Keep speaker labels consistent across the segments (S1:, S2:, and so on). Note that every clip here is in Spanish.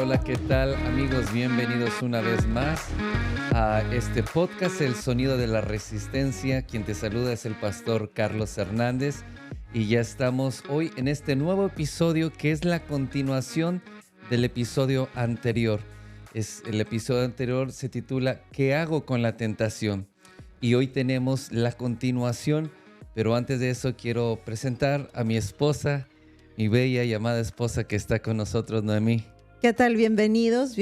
S1: Hola, ¿qué tal amigos? Bienvenidos una vez más a este podcast, El Sonido de la Resistencia. Quien te saluda es el pastor Carlos Hernández y ya estamos hoy en este nuevo episodio que es la continuación del episodio anterior. El episodio anterior se titula ¿Qué hago con la tentación? Y hoy tenemos la continuación, pero antes de eso quiero presentar a mi esposa, mi bella y amada esposa que está con nosotros, Noemí.
S2: ¿Qué tal? Bienvenidos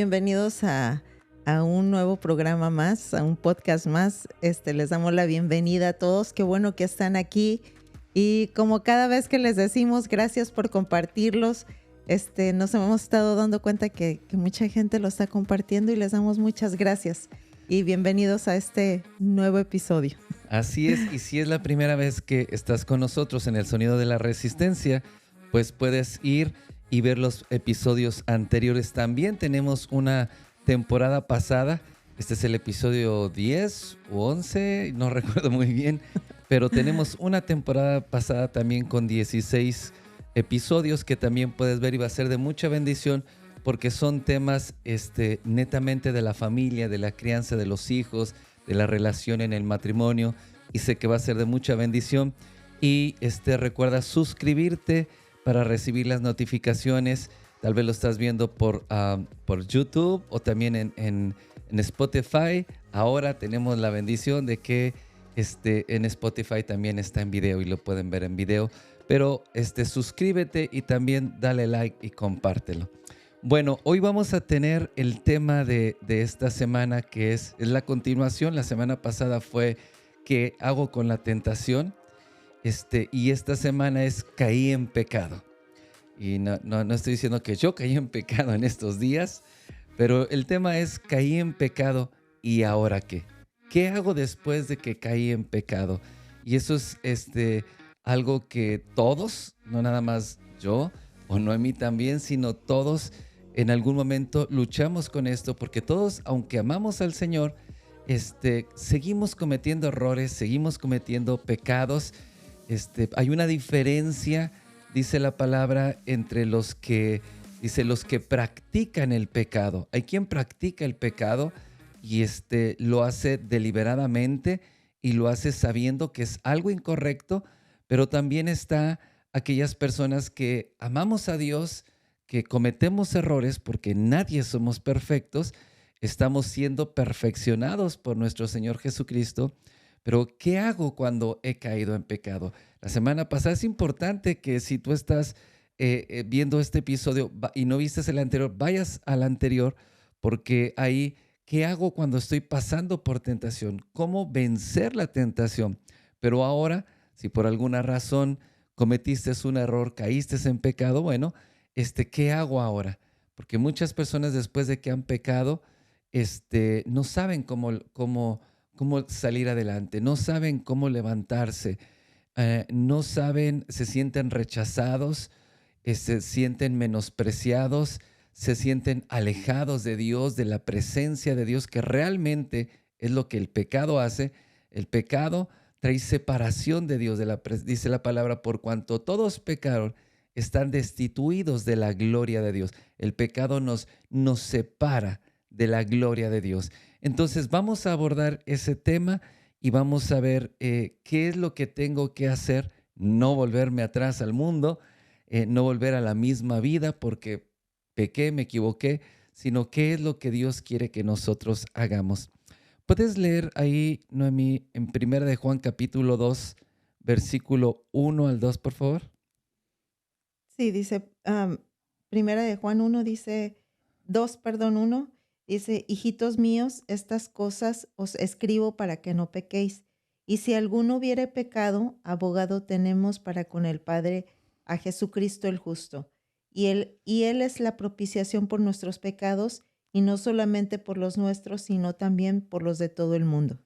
S2: a un nuevo programa más, a un podcast más. Les damos la bienvenida a todos. Qué bueno que están aquí. Y como cada vez que les decimos, gracias por compartirlos. Nos hemos estado dando cuenta que mucha gente lo está compartiendo y les damos muchas gracias. Y bienvenidos a este nuevo episodio.
S1: Así es, y si es la primera vez que estás con nosotros en El Sonido de la Resistencia, pues puedes ir y ver los episodios anteriores. También tenemos una temporada pasada. Este es el episodio 10 o 11, no recuerdo muy bien, pero tenemos una temporada pasada también con 16 episodios que también puedes ver y va a ser de mucha bendición porque son temas netamente de la familia, de la crianza de los hijos, de la relación en el matrimonio, y sé que va a ser de mucha bendición. Y recuerda suscribirte para recibir las notificaciones. Tal vez lo estás viendo por YouTube o también en Spotify. Ahora tenemos la bendición de que en Spotify también está en video y lo pueden ver en video. Pero suscríbete y también dale like y compártelo. Bueno, hoy vamos a tener el tema de esta semana que es la continuación. La semana pasada fue ¿qué hago con la tentación? Y esta semana es caí en pecado. Y no estoy diciendo que yo caí en pecado en estos días, pero el tema es caí en pecado y ¿ahora qué? ¿Qué hago después de que caí en pecado? Y eso es algo que todos, no nada más yo o Noemí también, sino todos en algún momento luchamos con esto porque todos, aunque amamos al Señor, seguimos cometiendo errores, seguimos cometiendo pecados. Hay una diferencia, dice la palabra, entre los que practican el pecado. Hay quien practica el pecado y lo hace deliberadamente y lo hace sabiendo que es algo incorrecto, pero también está aquellas personas que amamos a Dios, que cometemos errores porque nadie somos perfectos, estamos siendo perfeccionados por nuestro Señor Jesucristo. Pero, ¿qué hago cuando he caído en pecado? La semana pasada es importante que si tú estás viendo este episodio y no viste el anterior, vayas al anterior, porque ahí, ¿qué hago cuando estoy pasando por tentación? ¿Cómo vencer la tentación? Pero ahora, si por alguna razón cometiste un error, caíste en pecado, bueno, ¿qué hago ahora? Porque muchas personas después de que han pecado, no saben cómo salir adelante, no saben cómo levantarse, no saben, se sienten rechazados, se sienten menospreciados, se sienten alejados de Dios, de la presencia de Dios, que realmente es lo que el pecado hace. El pecado trae separación de Dios, dice la palabra, por cuanto todos pecaron, están destituidos de la gloria de Dios. El pecado nos separa de la gloria de Dios. Entonces vamos a abordar ese tema y vamos a ver qué es lo que tengo que hacer, no volverme atrás al mundo, no volver a la misma vida porque pequé, me equivoqué, sino qué es lo que Dios quiere que nosotros hagamos. ¿Puedes leer ahí, Noemí, en 1 de Juan capítulo 2, versículo 1 al 2, por favor?
S2: Sí, dice, Primera de Juan 1 dice, 1, dice, hijitos míos, estas cosas os escribo para que no pequéis. Y si alguno hubiere pecado, abogado tenemos para con el Padre, a Jesucristo el justo. Y él es la propiciación por nuestros pecados, y no solamente por los nuestros, sino también por los de todo el mundo.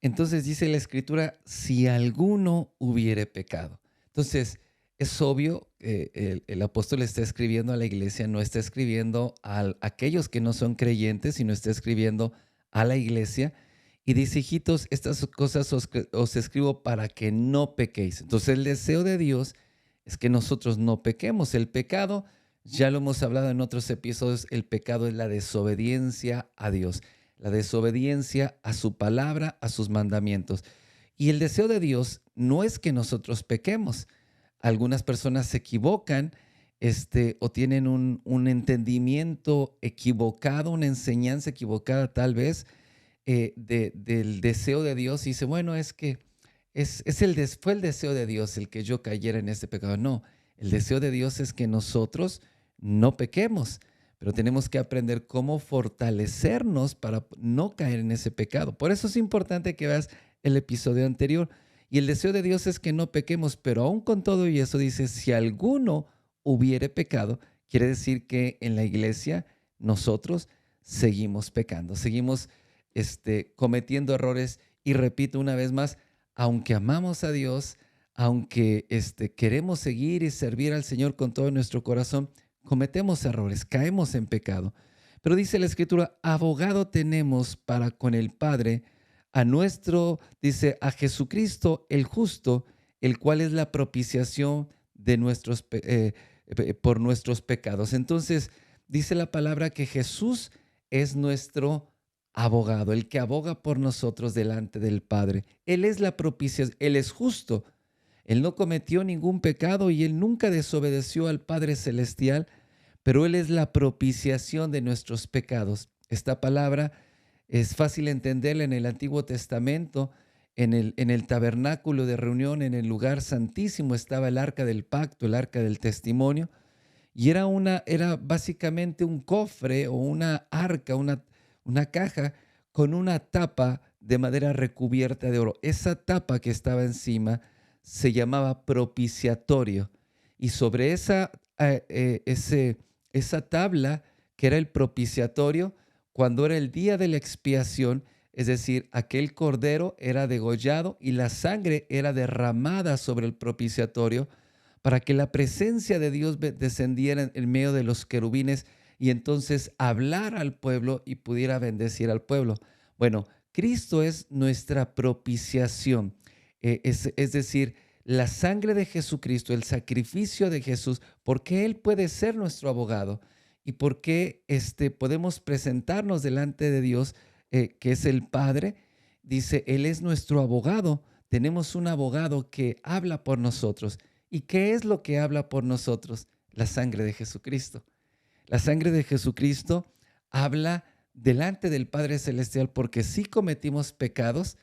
S1: Entonces dice la Escritura, si alguno hubiere pecado. Entonces, es obvio, el apóstol está escribiendo a la iglesia, no está escribiendo a aquellos que no son creyentes, sino está escribiendo a la iglesia. Y dice, hijitos, estas cosas os escribo para que no pequéis. Entonces, el deseo de Dios es que nosotros no pequemos. El pecado Ya lo hemos hablado en otros episodios, el pecado es la desobediencia a Dios, la desobediencia a su palabra, a sus mandamientos. Y el deseo de Dios no es que nosotros pequemos. Algunas personas se equivocan, o tienen un entendimiento equivocado, una enseñanza equivocada tal vez, del deseo de Dios y dice, bueno, es que fue el deseo de Dios el que yo cayera en este pecado. No, el deseo de Dios es que nosotros no pequemos, pero tenemos que aprender cómo fortalecernos para no caer en ese pecado. Por eso es importante que veas el episodio anterior. Y el deseo de Dios es que no pequemos, pero aún con todo y eso dice, si alguno hubiere pecado, quiere decir que en la iglesia nosotros seguimos pecando, seguimos cometiendo errores y repito una vez más, aunque amamos a Dios, aunque queremos seguir y servir al Señor con todo nuestro corazón, cometemos errores, caemos en pecado. Pero dice la Escritura, abogado tenemos para con el Padre dice, a Jesucristo el justo, el cual es la propiciación de por nuestros pecados. Entonces, dice la palabra que Jesús es nuestro abogado, el que aboga por nosotros delante del Padre. Él es la propiciación, Él es justo. Él no cometió ningún pecado y Él nunca desobedeció al Padre Celestial, pero Él es la propiciación de nuestros pecados. Esta palabra es fácil entenderla en el Antiguo Testamento. En el tabernáculo de reunión, en el lugar santísimo, estaba el arca del pacto, el arca del testimonio, y era básicamente un cofre o una arca, una caja con una tapa de madera recubierta de oro. Esa tapa que estaba encima se llamaba propiciatorio. Y sobre esa tabla, que era el propiciatorio, cuando era el día de la expiación, es decir, aquel cordero era degollado y la sangre era derramada sobre el propiciatorio para que la presencia de Dios descendiera en medio de los querubines y entonces hablara al pueblo y pudiera bendecir al pueblo. Bueno, Cristo es nuestra propiciación, es decir, la sangre de Jesucristo, el sacrificio de Jesús, porque Él puede ser nuestro abogado y porque podemos presentarnos delante de Dios, que es el Padre. Dice, Él es nuestro abogado. Tenemos un abogado que habla por nosotros. ¿Y qué es lo que habla por nosotros? La sangre de Jesucristo. La sangre de Jesucristo habla delante del Padre Celestial porque sí cometimos pecados,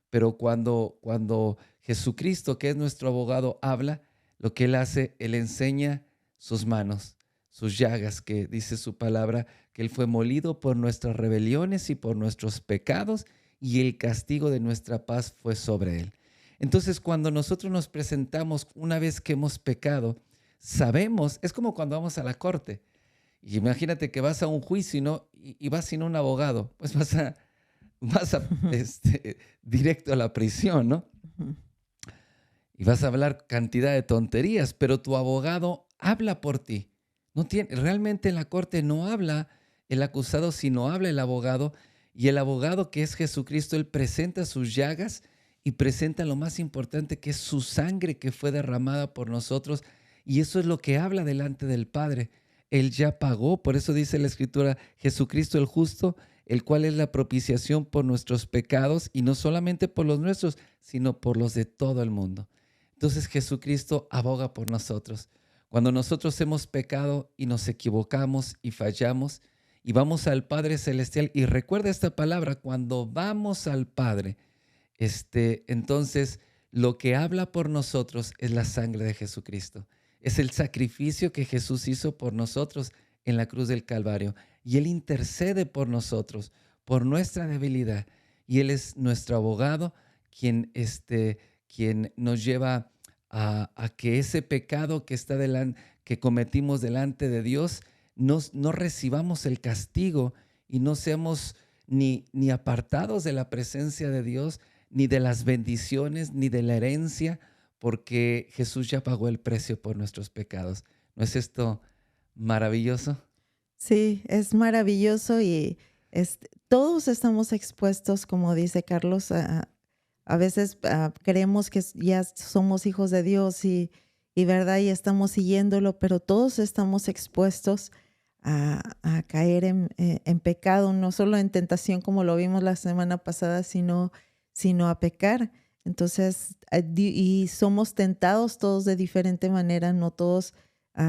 S1: pero cuando Jesucristo, que es nuestro abogado, habla, lo que Él hace, Él enseña sus manos, sus llagas, que dice su palabra, que Él fue molido por nuestras rebeliones y por nuestros pecados, y el castigo de nuestra paz fue sobre Él. Entonces, cuando nosotros nos presentamos una vez que hemos pecado, sabemos, es como cuando vamos a la corte. Y imagínate que vas a un juicio y vas sin un abogado, pues vas a directo a la prisión, ¿no? Y vas a hablar cantidad de tonterías, pero tu abogado habla por ti. Realmente en la corte no habla el acusado, sino habla el abogado. Y el abogado, que es Jesucristo, Él presenta sus llagas y presenta lo más importante, que es su sangre que fue derramada por nosotros. Y eso es lo que habla delante del Padre. Él ya pagó, por eso dice la Escritura, Jesucristo el justo, el cual es la propiciación por nuestros pecados, y no solamente por los nuestros, sino por los de todo el mundo. Entonces Jesucristo aboga por nosotros. Cuando nosotros hemos pecado y nos equivocamos y fallamos, y vamos al Padre Celestial, y recuerda esta palabra, cuando vamos al Padre, entonces lo que habla por nosotros es la sangre de Jesucristo. Es el sacrificio que Jesús hizo por nosotros en la cruz del Calvario. Y Él intercede por nosotros, por nuestra debilidad. Y Él es nuestro abogado, quien nos lleva a que ese pecado que cometimos delante de Dios, no recibamos el castigo y no seamos ni apartados de la presencia de Dios, ni de las bendiciones, ni de la herencia, porque Jesús ya pagó el precio por nuestros pecados. ¿No es esto maravilloso?
S2: Sí, es maravilloso y todos estamos expuestos, como dice Carlos, a veces creemos que ya somos hijos de Dios y y verdad, y estamos siguiéndolo, pero todos estamos expuestos a caer en pecado, no solo en tentación como lo vimos la semana pasada, sino a pecar. Entonces, y somos tentados todos de diferente manera, no todos,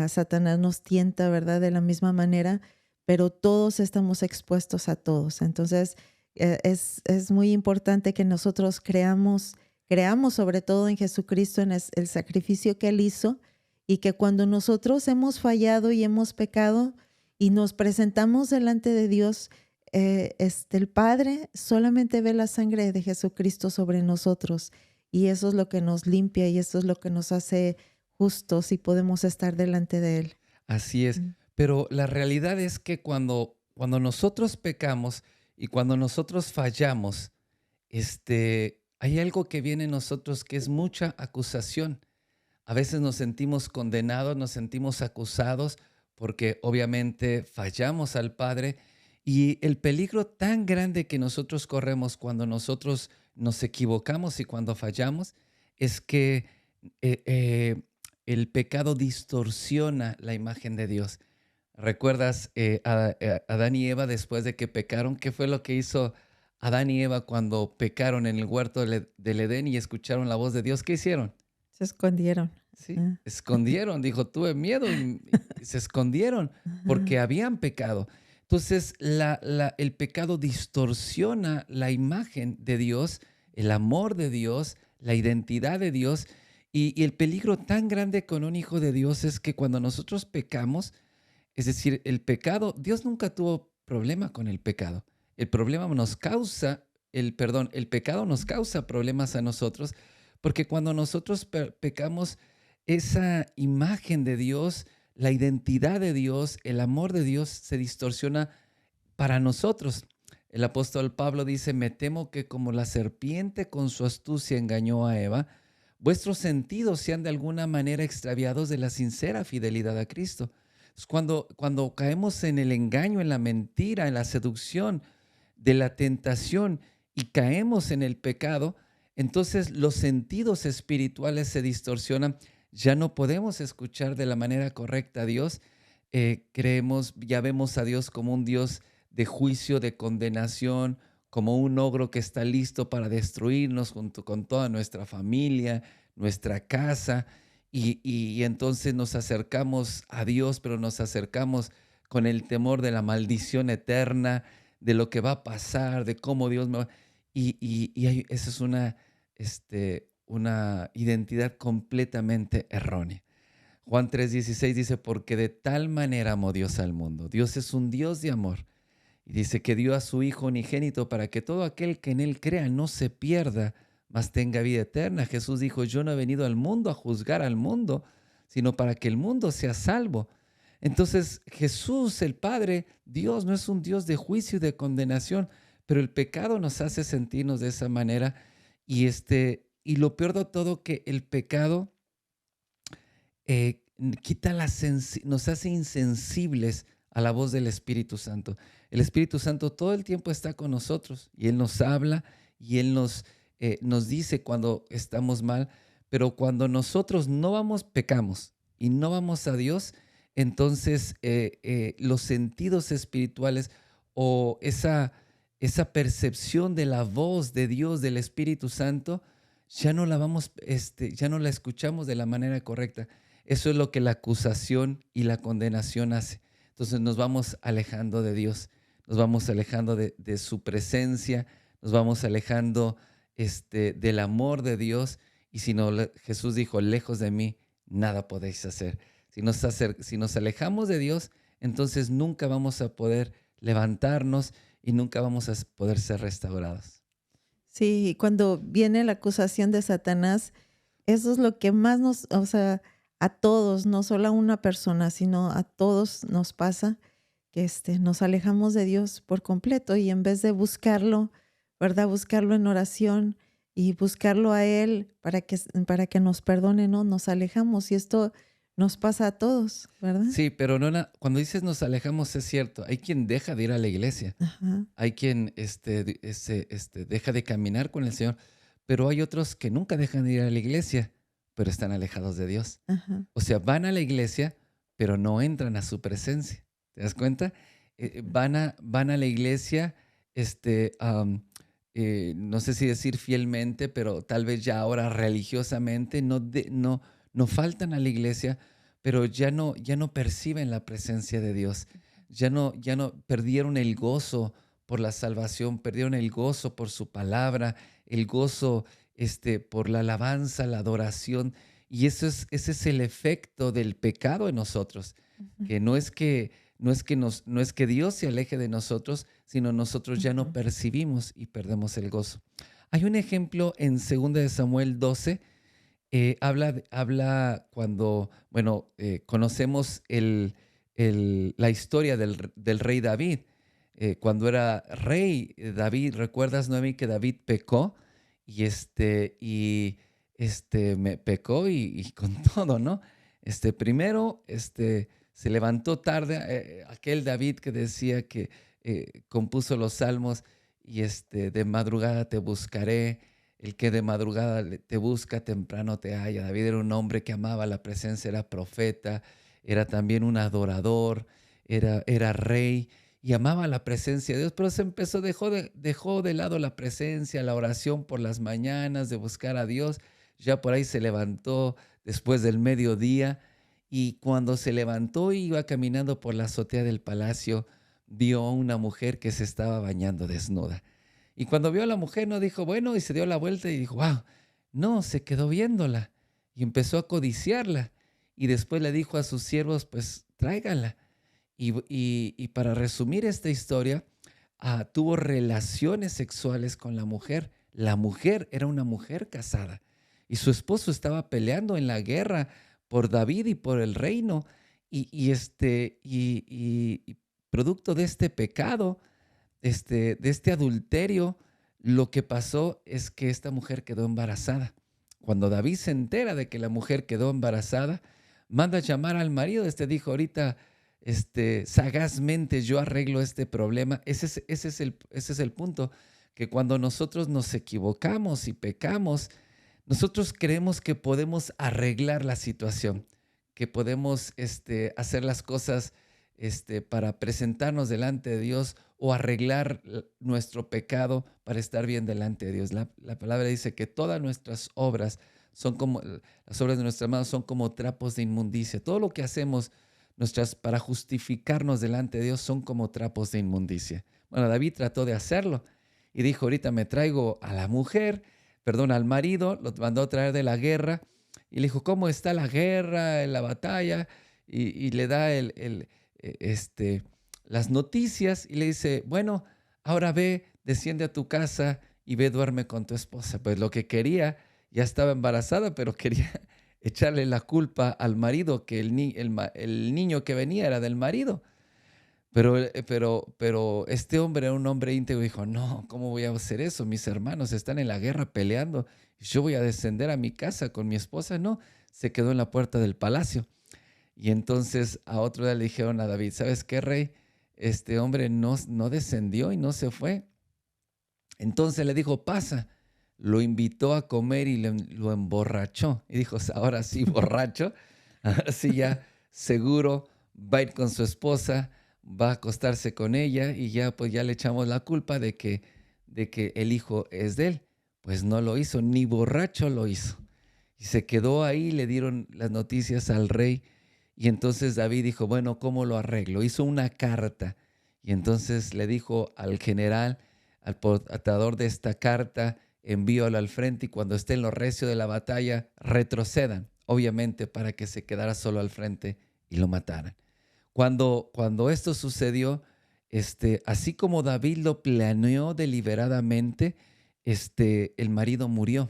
S2: Satanás nos tienta, ¿verdad? De la misma manera, pero todos estamos expuestos a todos. Entonces, es muy importante que nosotros creamos sobre todo en Jesucristo, en el sacrificio que Él hizo, y que cuando nosotros hemos fallado y hemos pecado y nos presentamos delante de Dios, el Padre solamente ve la sangre de Jesucristo sobre nosotros, y eso es lo que nos limpia y eso es lo que nos hace justos y podemos estar delante de Él.
S1: Así es.
S2: Mm.
S1: Pero la realidad es que cuando nosotros pecamos y cuando nosotros fallamos, hay algo que viene en nosotros que es mucha acusación. A veces nos sentimos condenados, nos sentimos acusados porque obviamente fallamos al Padre, y el peligro tan grande que nosotros corremos cuando nosotros nos equivocamos y cuando fallamos es que eh, eh, el pecado distorsiona la imagen de Dios. ¿Recuerdas Adán y Eva después de que pecaron? ¿Qué fue lo que hizo Adán y Eva cuando pecaron en el huerto del Edén y escucharon la voz de Dios? ¿Qué hicieron?
S2: Se escondieron.
S1: Sí,
S2: Ah,
S1: escondieron, dijo, tuve miedo y se escondieron
S2: ajá.
S1: porque habían pecado. Entonces, el pecado distorsiona la imagen de Dios, el amor de Dios, la identidad de Dios. Y el peligro tan grande con un hijo de Dios es que cuando nosotros pecamos, es decir, el pecado, Dios nunca tuvo problema con el pecado. El problema nos causa, el pecado nos causa problemas a nosotros, porque cuando nosotros pecamos, esa imagen de Dios, la identidad de Dios, el amor de Dios se distorsiona para nosotros. El apóstol Pablo dice, me temo que como la serpiente con su astucia engañó a Eva, vuestros sentidos sean de alguna manera extraviados de la sincera fidelidad a Cristo. Entonces, cuando caemos en el engaño, en la mentira, en la seducción, de la tentación y caemos en el pecado, entonces los sentidos espirituales se distorsionan, ya no podemos escuchar de la manera correcta a Dios. Creemos, ya vemos a Dios como un Dios de juicio, de condenación, como un ogro que está listo para destruirnos junto con toda nuestra familia, nuestra casa, y entonces nos acercamos a Dios, pero nos acercamos con el temor de la maldición eterna, de lo que va a pasar, de cómo Dios me va. Esa es una identidad completamente errónea. Juan 3:16 dice, porque de tal manera amó Dios al mundo. Dios es un Dios de amor. Y dice que dio a su Hijo unigénito para que todo aquel que en Él crea no se pierda, mas tenga vida eterna. Jesús dijo, yo no he venido al mundo a juzgar al mundo, sino para que el mundo sea salvo. Entonces Jesús, el Padre, Dios, no es un Dios de juicio y de condenación, pero el pecado nos hace sentirnos de esa manera. Y lo peor de todo, que el pecado eh, nos hace insensibles a la voz del Espíritu Santo. El Espíritu Santo todo el tiempo está con nosotros y Él nos habla y Él nos dice cuando estamos mal, pero cuando nosotros no vamos, pecamos y no vamos a Dios, entonces los sentidos espirituales o esa percepción de la voz de Dios, del Espíritu Santo, ya no la escuchamos de la manera correcta. Eso es lo que la acusación y la condenación hace. Entonces nos vamos alejando de Dios, nos vamos alejando de su presencia, nos vamos alejando del amor de Dios. Y si no, Jesús dijo, lejos de mí, nada podéis hacer. Si nos alejamos de Dios, entonces nunca vamos a poder levantarnos y nunca vamos a poder ser restaurados.
S2: Sí, cuando viene la acusación de Satanás, eso es lo que más o sea, a todos, no solo a una persona, sino a todos nos pasa, que nos alejamos de Dios por completo y en vez de buscarlo, ¿verdad? Buscarlo en oración y buscarlo a Él para que nos perdone, ¿no? Nos alejamos y esto nos pasa a todos, ¿verdad?
S1: Sí, pero no, cuando dices nos alejamos, es cierto. Hay quien deja de ir a la iglesia,
S2: Ajá.
S1: hay quien deja de caminar con el Señor, pero hay otros que nunca dejan de ir a la iglesia pero están alejados de Dios.
S2: Ajá.
S1: O sea, van a la iglesia, pero no entran a su presencia. ¿Te das cuenta? Van a la iglesia, no sé si decir fielmente, pero tal vez ya ahora religiosamente, no faltan a la iglesia, pero ya no perciben la presencia de Dios. Ya no perdieron el gozo por la salvación, perdieron el gozo por su palabra, el gozo por la alabanza, la adoración. Y ese es el efecto del pecado en nosotros,
S2: Ujú,
S1: que no es que Dios se aleje de nosotros, sino nosotros ya no
S2: ujú.
S1: percibimos y perdemos el gozo. Hay un ejemplo en 2 de Samuel 12, habla cuando, bueno, conocemos la historia del rey David. Cuando era rey David, ¿recuerdas, Noemi, que David pecó? Y pecó y con todo, ¿no? Primero, se levantó tarde, aquel David que decía que compuso los salmos y de madrugada te buscaré, el que de madrugada te busca, temprano te halla. David era un hombre que amaba la presencia, era profeta, era también un adorador, era rey y amaba la presencia de Dios, pero dejó de lado la presencia, la oración por las mañanas, de buscar a Dios. Ya por ahí se levantó después del mediodía y cuando se levantó y iba caminando por la azotea del palacio, vio a una mujer que se estaba bañando desnuda. Y cuando vio a la mujer no dijo, bueno, y se dio la vuelta y dijo, wow, no, se quedó viéndola y empezó a codiciarla. Y después le dijo a sus siervos, pues tráiganla. Y para resumir esta historia, tuvo relaciones sexuales con la mujer. La mujer era una mujer casada y su esposo estaba peleando en la guerra por David y por el reino. Y producto de este pecado, de este adulterio, lo que pasó es que esta mujer quedó embarazada. Cuando David se entera de que la mujer quedó embarazada, manda a llamar al marido. Dijo, ahorita, sagazmente yo arreglo este problema. Ese es el punto, que cuando nosotros nos equivocamos y pecamos, nosotros creemos que podemos arreglar la situación, que podemos hacer las cosas para presentarnos delante de Dios o arreglar nuestro pecado para estar bien delante de Dios. La palabra dice que todas nuestras obras son como, las obras de nuestras manos son como trapos de inmundicia. Todo lo que hacemos para justificarnos delante de Dios son como trapos de inmundicia. Bueno, David trató de hacerlo y dijo, ahorita me traigo a la mujer, perdón, al marido, lo mandó a traer de la guerra y le dijo, ¿cómo está la guerra, la batalla? Y le da las noticias y le dice, bueno, ahora ve, desciende a tu casa y ve, duerme con tu esposa. Pues lo que quería, ya estaba embarazada, pero quería echarle la culpa al marido, que el niño que venía era del marido. Pero este hombre era un hombre íntegro y dijo, no, ¿cómo voy a hacer eso? Mis hermanos están en la guerra peleando y yo voy a descender a mi casa con mi esposa. No, se quedó en la puerta del palacio. Y entonces a otro día le dijeron a David, ¿sabes qué, rey? Este hombre no descendió y no se fue. Entonces le dijo, pasa. Lo invitó a comer y lo emborrachó. Y dijo, ahora sí, borracho, ahora sí ya seguro va a ir con su esposa, va a acostarse con ella y ya pues ya le echamos la culpa de que el hijo es de él. Pues no lo hizo, ni borracho lo hizo. Y se quedó ahí, le dieron las noticias al rey. Y entonces David dijo, bueno, ¿cómo lo arreglo? Hizo una carta. Y entonces le dijo al general, al portador de esta carta, envíalo al frente y cuando esté en lo recio de la batalla, retrocedan, obviamente para que se quedara solo al frente y lo mataran. Cuando esto sucedió, así como David lo planeó deliberadamente, el marido murió.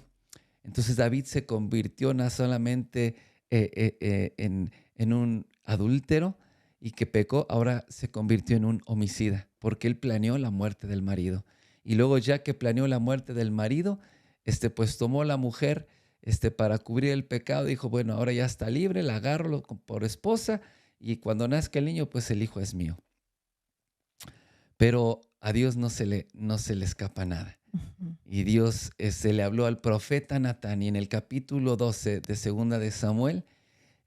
S1: Entonces David se convirtió no solamente en un adúltero y que pecó, ahora se convirtió en un homicida, porque él planeó la muerte del marido. Y luego ya que planeó la muerte del marido, pues tomó la mujer para cubrir el pecado, dijo, bueno, ahora ya está libre, la agarro por esposa y cuando nazca el niño, pues el hijo es mío. Pero a Dios no se le escapa nada.
S2: Ujú.
S1: Y Dios se le habló al profeta Natán y en el capítulo 12 de Segunda de Samuel,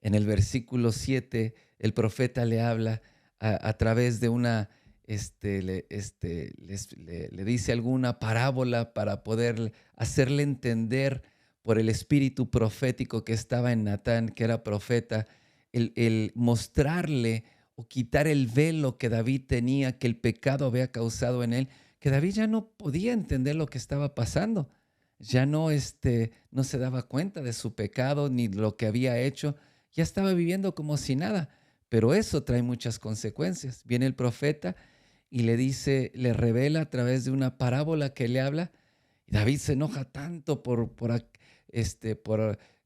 S1: en el versículo 7, el profeta le habla a través de una, le dice alguna parábola para poder hacerle entender por el espíritu profético que estaba en Natán, que era profeta, el mostrarle o quitar el velo que David tenía, que el pecado había causado en él, que David ya no podía entender lo que estaba pasando. Ya no, no se daba cuenta de su pecado ni lo que había hecho, ya estaba viviendo como si nada, pero eso trae muchas consecuencias. Viene el profeta y le dice, le revela a través de una parábola que le habla, y David se enoja tanto por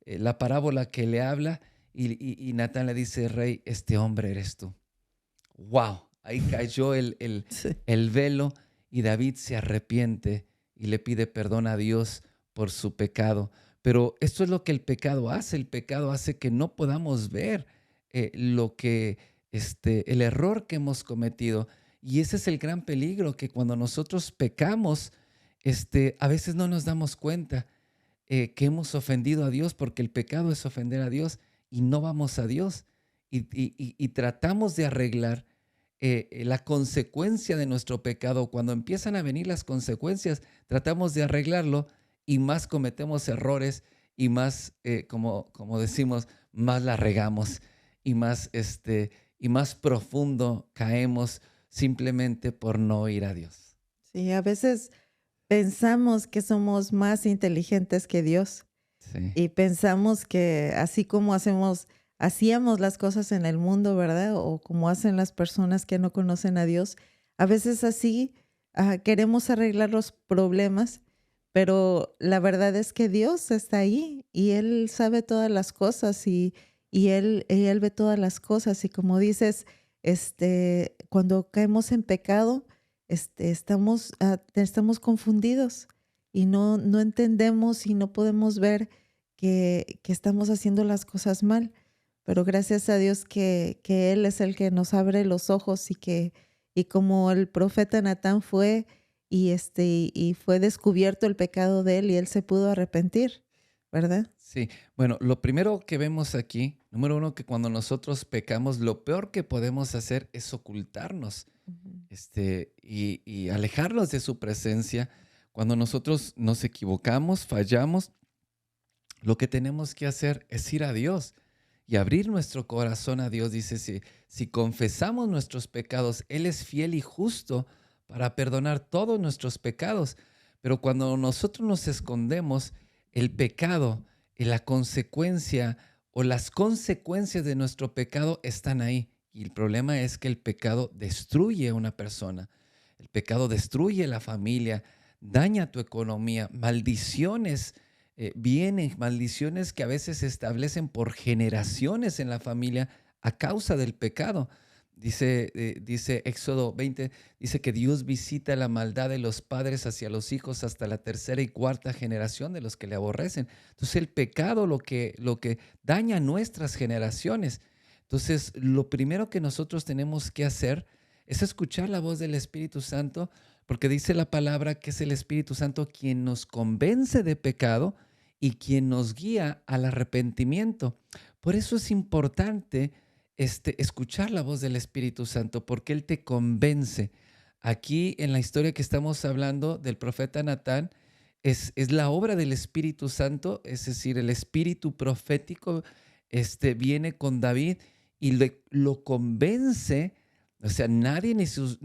S1: la parábola que le habla, y Natán le dice, rey, este hombre eres tú. ¡Wow! Ahí cayó
S2: Sí.
S1: el velo y David se arrepiente y le pide perdón a Dios por su pecado. Pero esto es lo que el pecado hace. El pecado hace que no podamos ver el error que hemos cometido. Y ese es el gran peligro, que cuando nosotros pecamos, a veces no nos damos cuenta que hemos ofendido a Dios, porque el pecado es ofender a Dios y no vamos a Dios. Y tratamos de arreglar la consecuencia de nuestro pecado. Cuando empiezan a venir las consecuencias, tratamos de arreglarlo y más cometemos errores y más, como decimos, más la regamos y más profundo caemos simplemente por no ir a Dios.
S2: Sí, a veces pensamos que somos más inteligentes que Dios
S1: Sí,
S2: y pensamos que así como hacíamos las cosas en el mundo, ¿verdad? O como hacen las personas que no conocen a Dios, a veces así queremos arreglar los problemas, pero la verdad es que Dios está ahí y Él sabe todas las cosas y él ve todas las cosas. Y como dices, cuando caemos en pecado, estamos confundidos y no entendemos y no podemos ver que estamos haciendo las cosas mal. Pero gracias a Dios que Él es el que nos abre los ojos y como el profeta Natán fue y fue descubierto el pecado de él y él se pudo arrepentir, ¿verdad?
S1: sí. Bueno, lo primero que vemos aquí, número uno, que cuando nosotros pecamos, lo peor que podemos hacer es ocultarnos,
S2: Ujú.
S1: y alejarnos de su presencia. Cuando nosotros nos equivocamos, fallamos, lo que tenemos que hacer es ir a Dios y abrir nuestro corazón a Dios. Dice, si confesamos nuestros pecados, Él es fiel y justo para perdonar todos nuestros pecados. Pero cuando nosotros nos escondemos, el pecado y la consecuencia o las consecuencias de nuestro pecado están ahí. Y el problema es que el pecado destruye a una persona. El pecado destruye la familia, daña tu economía, maldiciones vienen, maldiciones que a veces se establecen por generaciones en la familia a causa del pecado. Dice Éxodo 20, dice que Dios visita la maldad de los padres hacia los hijos hasta la tercera y cuarta generación de los que le aborrecen. Entonces el pecado lo que daña nuestras generaciones. Entonces lo primero que nosotros tenemos que hacer es escuchar la voz del Espíritu Santo, porque dice la palabra que es el Espíritu Santo quien nos convence de pecado y quien nos guía al arrepentimiento. Por eso es importante escuchar la voz del Espíritu Santo, porque Él te convence. Aquí en la historia que estamos hablando del profeta Natán, es la obra del Espíritu Santo, es decir, el espíritu profético viene con David y lo convence. O sea, nadie, ni sus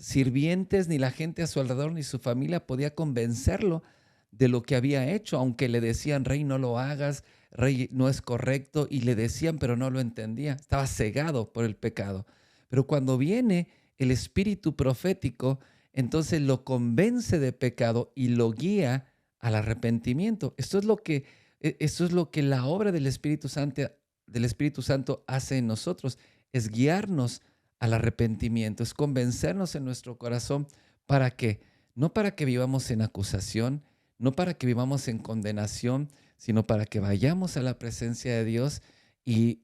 S1: sirvientes, ni la gente a su alrededor, ni su familia podía convencerlo de lo que había hecho, aunque le decían, rey, no lo hagas, rey, no es correcto, y le decían, pero no lo entendía, estaba cegado por el pecado. Pero cuando viene el espíritu profético, entonces lo convence de pecado y lo guía al arrepentimiento. Esto es lo que la obra del Espíritu Santo hace en nosotros, es guiarnos al arrepentimiento, es convencernos en nuestro corazón. ¿Para qué? No para que vivamos en acusación, no para que vivamos en condenación, sino para que vayamos a la presencia de Dios y,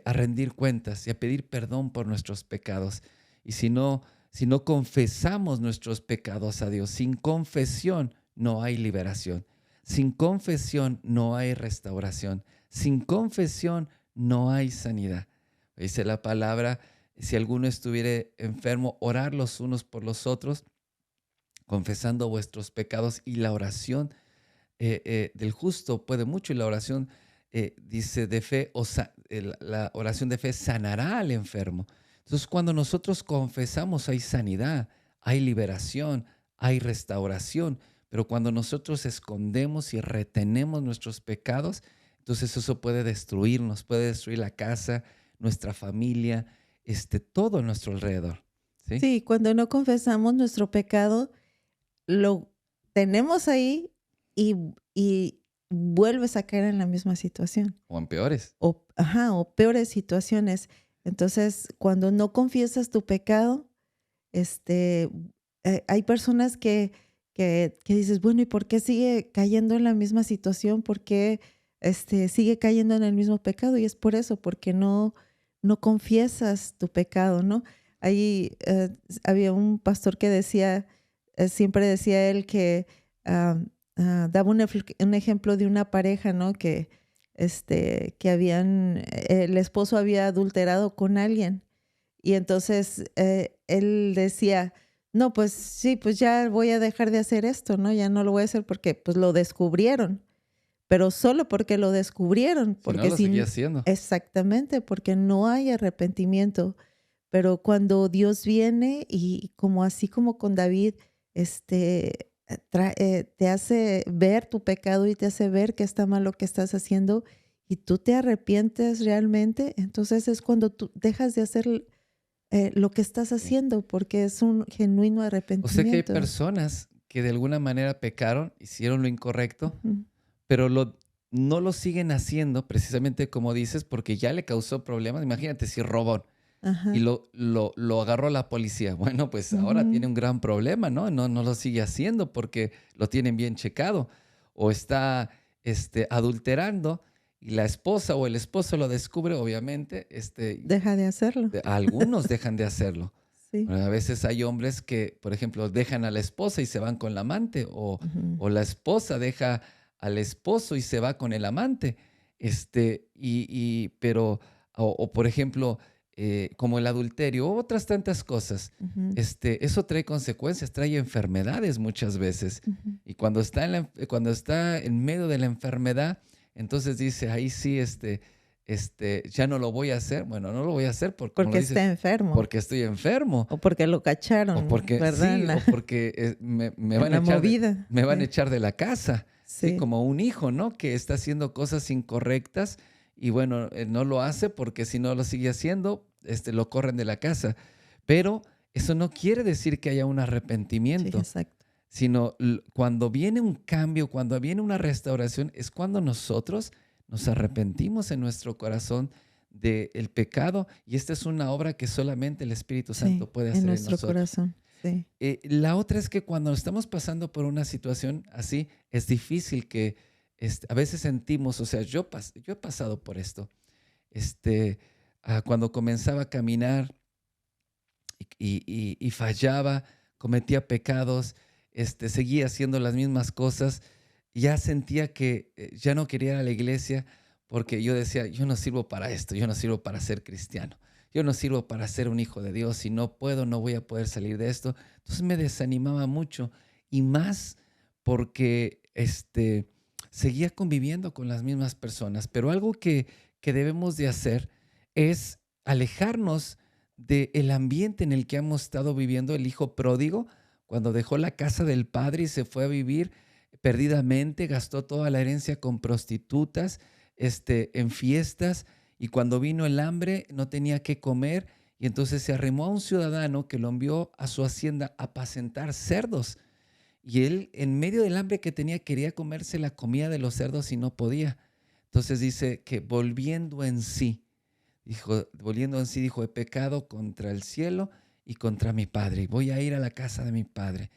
S1: a rendir cuentas y a pedir perdón por nuestros pecados. Y si no, si no confesamos nuestros pecados a Dios. Sin confesión no hay liberación. Sin confesión no hay restauración. Sin confesión no hay sanidad. Dice la palabra, si alguno estuviera enfermo, orar los unos por los otros, confesando vuestros pecados, y la oración del justo puede mucho, y la oración, dice, de fe, la oración de fe sanará al enfermo. Entonces, cuando nosotros confesamos, hay sanidad, hay liberación, hay restauración. Pero cuando nosotros escondemos y retenemos nuestros pecados, entonces eso puede destruirnos, puede destruir la casa, nuestra familia, todo a nuestro alrededor. ¿Sí?
S2: Sí, cuando no confesamos nuestro pecado, lo tenemos ahí y, y vuelves a caer en la misma situación.
S1: O en peores.
S2: O peores situaciones. Entonces, cuando no confiesas tu pecado, hay personas que dices, bueno, ¿y por qué sigue cayendo en la misma situación? ¿Por qué sigue cayendo en el mismo pecado? Y es por eso, porque no confiesas tu pecado, ¿no? Ahí había un pastor que decía, siempre decía él que daba un ejemplo de una pareja, ¿no? Que el esposo había adulterado con alguien. Y entonces él decía, no, pues sí, pues ya voy a dejar de hacer esto, ¿no? Ya no lo voy a hacer porque pues lo descubrieron, pero solo porque lo descubrieron,
S1: Si no,
S2: porque
S1: lo seguía haciendo.
S2: exactamente, porque no hay arrepentimiento. Pero cuando Dios viene y como así como con David, te hace ver tu pecado y te hace ver que está mal lo que estás haciendo y tú te arrepientes realmente, entonces es cuando tú dejas de hacer lo que estás
S1: Sí.
S2: haciendo porque es un genuino
S1: O sea que hay
S2: arrepentimiento.
S1: personas que de alguna manera pecaron, hicieron lo incorrecto,
S2: Ujú.
S1: pero no lo siguen haciendo precisamente como dices, porque ya le causó problemas. Imagínate si robó y
S2: Ajá.
S1: lo agarró la policía. Bueno, pues ahora
S2: Ujú.
S1: tiene un gran problema, ¿no? No lo sigue haciendo porque lo tienen bien checado. O está adulterando y la esposa o el esposo lo descubre, obviamente,
S2: Deja de hacerlo.
S1: algunos dejan de hacerlo.
S2: Sí.
S1: Bueno, a veces hay hombres que, por ejemplo, dejan a la esposa y se van con la amante,
S2: Ujú.
S1: o la esposa deja al esposo y se va con el amante. Pero, por ejemplo, como el adulterio, o otras tantas cosas.
S2: Ujú.
S1: Eso trae consecuencias, trae enfermedades muchas veces.
S2: Ujú.
S1: Y cuando está en medio de la enfermedad, entonces dice, ahí sí, ya no lo voy a hacer. Bueno, no lo voy a hacer porque, como lo
S2: Porque está
S1: dices,
S2: enfermo
S1: porque estoy enfermo,
S2: o porque lo
S1: o
S2: cacharon,
S1: porque
S2: ¿verdad?
S1: sí, o porque me
S2: En
S1: van a
S2: la
S1: echar
S2: movida.
S1: me van a
S2: Sí.
S1: echar de la casa, ¿sí?
S2: Sí.
S1: Como un hijo, ¿no? Que está haciendo cosas incorrectas y bueno, no lo hace porque si no lo sigue haciendo, lo corren de la casa. Pero eso no quiere decir que haya un
S2: Sí,
S1: arrepentimiento,
S2: exacto.
S1: sino cuando viene un cambio, cuando viene una restauración, es cuando nosotros nos arrepentimos en nuestro corazón del pecado, y esta es una obra que solamente el Espíritu
S2: Sí,
S1: Santo puede
S2: en
S1: hacer en
S2: nuestro
S1: nosotros.
S2: corazón. Sí.
S1: La otra es que cuando estamos pasando por una situación así, es difícil que a veces sentimos, o sea, yo he pasado por esto, cuando comenzaba a caminar y fallaba, cometía pecados, seguía haciendo las mismas cosas, ya sentía que ya no quería ir a la iglesia porque yo decía, yo no sirvo para esto, yo no sirvo para ser cristiano, yo no sirvo para ser un hijo de Dios, si no puedo, no voy a poder salir de esto. Entonces me desanimaba mucho, y más porque seguía conviviendo con las mismas personas. Pero algo que debemos de hacer es alejarnos del ambiente en el que hemos estado viviendo. El hijo pródigo, cuando dejó la casa del padre y se fue a vivir perdidamente, gastó toda la herencia con prostitutas, en fiestas, y cuando vino el hambre no tenía qué comer, y entonces se arrimó a un ciudadano que lo envió a su hacienda a apacentar cerdos. Y él, en medio del hambre que tenía, quería comerse la comida de los cerdos y no podía. Entonces dice que volviendo en sí, dijo, he pecado contra el cielo y contra mi padre, y voy a ir a la casa de mi padre.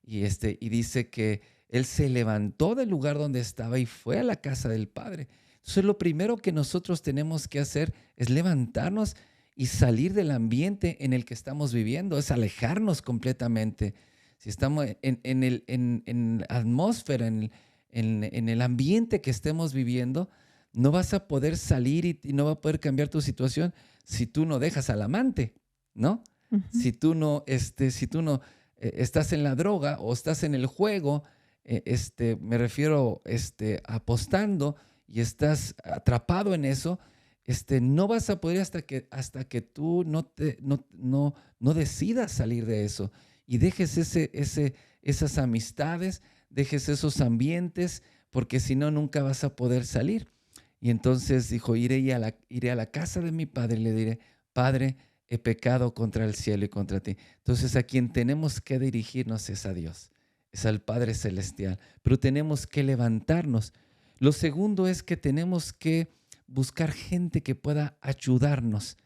S1: Y dice que él se levantó del lugar donde estaba y fue a la casa del padre. Entonces lo primero que nosotros tenemos que hacer es levantarnos y salir del ambiente en el que estamos viviendo, es alejarnos completamente. Si estamos en la atmósfera, en el ambiente que estemos viviendo, no vas a poder salir y no va a poder cambiar tu situación si tú no dejas al amante, ¿no?
S2: Ujú.
S1: Si tú no estás en la droga o estás en el juego, me refiero apostando y estás atrapado en eso, no vas a poder hasta que tú no decidas salir de eso y dejes esas amistades, dejes esos ambientes, porque si no, nunca vas a poder salir. Y entonces dijo, iré a la casa de mi padre y le diré, Padre, he pecado contra el cielo y contra ti. Entonces a quien tenemos que dirigirnos es a Dios, es al Padre Celestial, pero tenemos que levantarnos. Lo segundo es que tenemos que buscar gente que pueda ayudarnos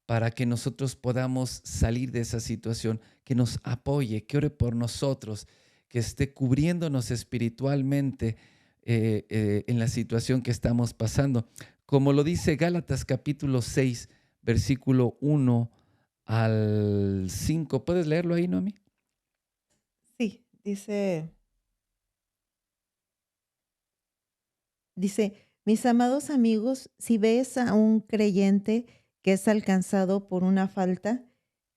S1: para que nosotros podamos salir de esa situación, que nos apoye, que ore por nosotros, que esté cubriéndonos espiritualmente en la situación que estamos pasando. Como lo dice Gálatas capítulo 6, versículo 1 al 5. ¿Puedes leerlo ahí, Noemi?
S2: Sí, dice, mis amados amigos, si ves a un creyente que es alcanzado por una falta,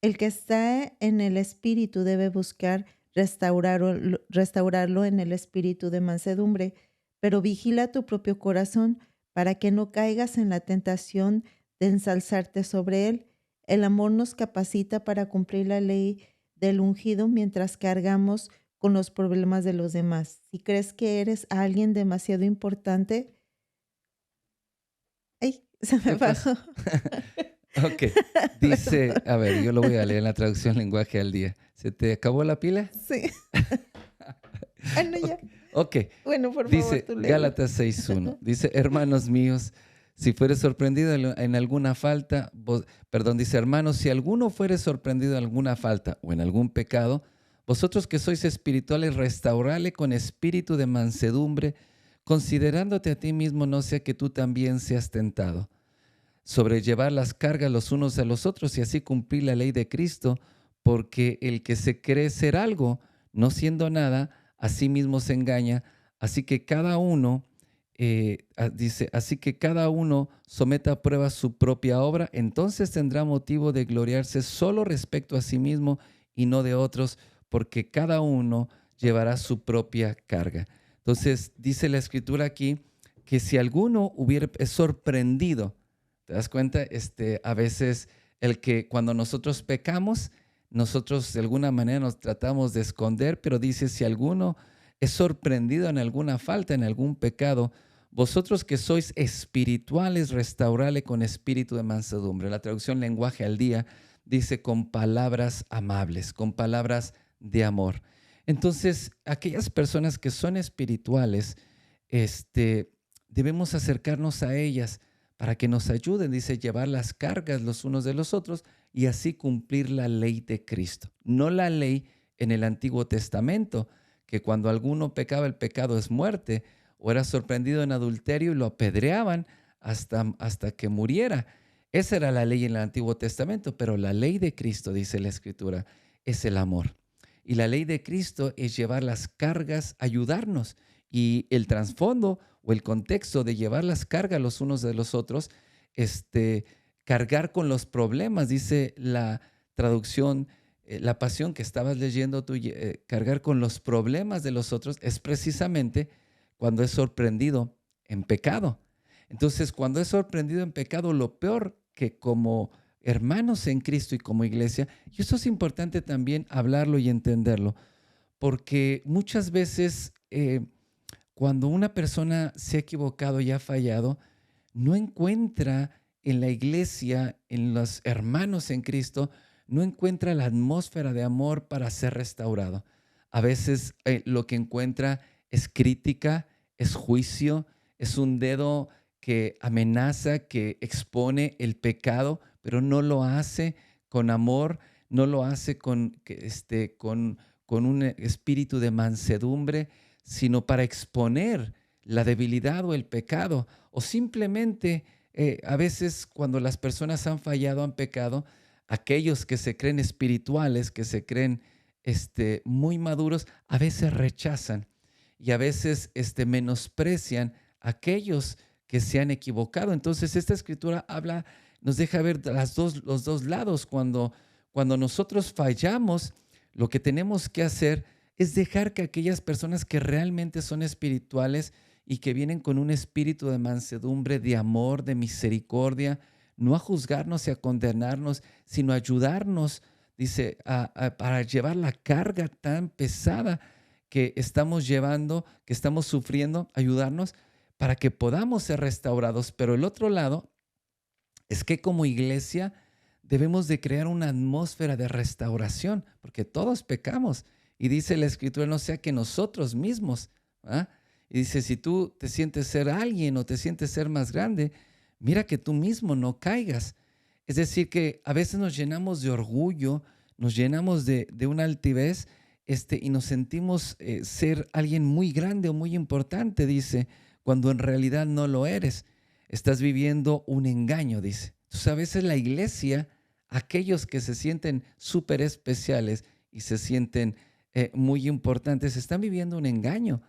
S2: el que está en el espíritu debe buscar restaurarlo en el espíritu de mansedumbre, pero vigila tu propio corazón para que no caigas en la tentación de ensalzarte sobre él. El amor nos capacita para cumplir la ley del ungido mientras cargamos con los problemas de los demás. Si crees que eres alguien demasiado importante, ay, se me
S1: ¿Qué pasa?
S2: bajó.
S1: Ok, dice, a ver, yo lo voy a leer en la traducción lenguaje al día. ¿Se te acabó la pila?
S2: Sí. Ah, no,
S1: Ok,
S2: ya.
S1: ok.
S2: Bueno, por favor,
S1: Dice
S2: tú léelo.
S1: Gálatas 6:1. Dice, hermanos míos, si fuere sorprendido en alguna falta, perdón, dice, hermanos, si alguno fuere sorprendido en alguna falta o en algún pecado, vosotros que sois espirituales, restaurale con espíritu de mansedumbre, considerándote a ti mismo, no sea que tú también seas tentado. Sobrellevar las cargas los unos a los otros y así cumplir la ley de Cristo, porque el que se cree ser algo, no siendo nada, a sí mismo se engaña. Así que cada uno, dice, así que cada uno someta a prueba su propia obra, entonces tendrá motivo de gloriarse solo respecto a sí mismo y no de otros, porque cada uno llevará su propia carga. Entonces dice la escritura aquí que si alguno es sorprendido, ¿te das cuenta? A veces cuando nosotros pecamos, nosotros de alguna manera nos tratamos de esconder, pero dice, si alguno es sorprendido en alguna falta, en algún pecado, vosotros que sois espirituales, restaurale con espíritu de mansedumbre. La traducción lenguaje al día dice con palabras amables, con palabras de amor. Entonces, aquellas personas que son espirituales, debemos acercarnos a ellas para que nos ayuden, dice, llevar las cargas los unos de los otros y así cumplir la ley de Cristo. No la ley en el Antiguo Testamento, que cuando alguno pecaba el pecado es muerte, o era sorprendido en adulterio y lo apedreaban hasta que muriera. Esa era la ley en el Antiguo Testamento, pero la ley de Cristo, dice la Escritura, es el amor. Y la ley de Cristo es llevar las cargas, ayudarnos. Y el trasfondo o el contexto de llevar las cargas los unos de los otros, cargar con los problemas, dice la traducción, la pasión que estabas leyendo tú, cargar con los problemas de los otros es precisamente cuando es sorprendido en pecado. Entonces, cuando es sorprendido en pecado, lo peor que como hermanos en Cristo y como iglesia, y eso es importante también hablarlo y entenderlo, porque muchas veces cuando una persona se ha equivocado y ha fallado, no encuentra en la iglesia, en los hermanos en Cristo, no encuentra la atmósfera de amor para ser restaurado. A veces lo que encuentra es crítica, es juicio, es un dedo que amenaza, que expone el pecado, pero no lo hace con amor, no lo hace con un espíritu de mansedumbre, sino para exponer la debilidad o el pecado, o simplemente A veces cuando las personas han fallado, han pecado, aquellos que se creen espirituales, que se creen muy maduros, a veces rechazan y a veces menosprecian a aquellos que se han equivocado. Entonces esta escritura habla, nos deja ver los dos lados. Cuando nosotros fallamos, lo que tenemos que hacer es dejar que aquellas personas que realmente son espirituales y que vienen con un espíritu de mansedumbre, de amor, de misericordia, no a juzgarnos y a condenarnos, sino a ayudarnos, dice, para llevar la carga tan pesada que estamos llevando, que estamos sufriendo, ayudarnos para que podamos ser restaurados. Pero el otro lado es que como iglesia debemos de crear una atmósfera de restauración, porque todos pecamos. Y dice la Escritura, no sea que nosotros mismos, ¿ah? Y dice, si tú te sientes ser alguien o te sientes ser más grande, mira que tú mismo no caigas. Es decir, que a veces nos llenamos de orgullo, nos llenamos de una altivez, y nos sentimos ser alguien muy grande o muy importante, dice, cuando en realidad no lo eres. Estás viviendo un engaño, dice. Entonces, a veces la iglesia, aquellos que se sienten súper especiales y se sienten muy importantes, están viviendo un engaño,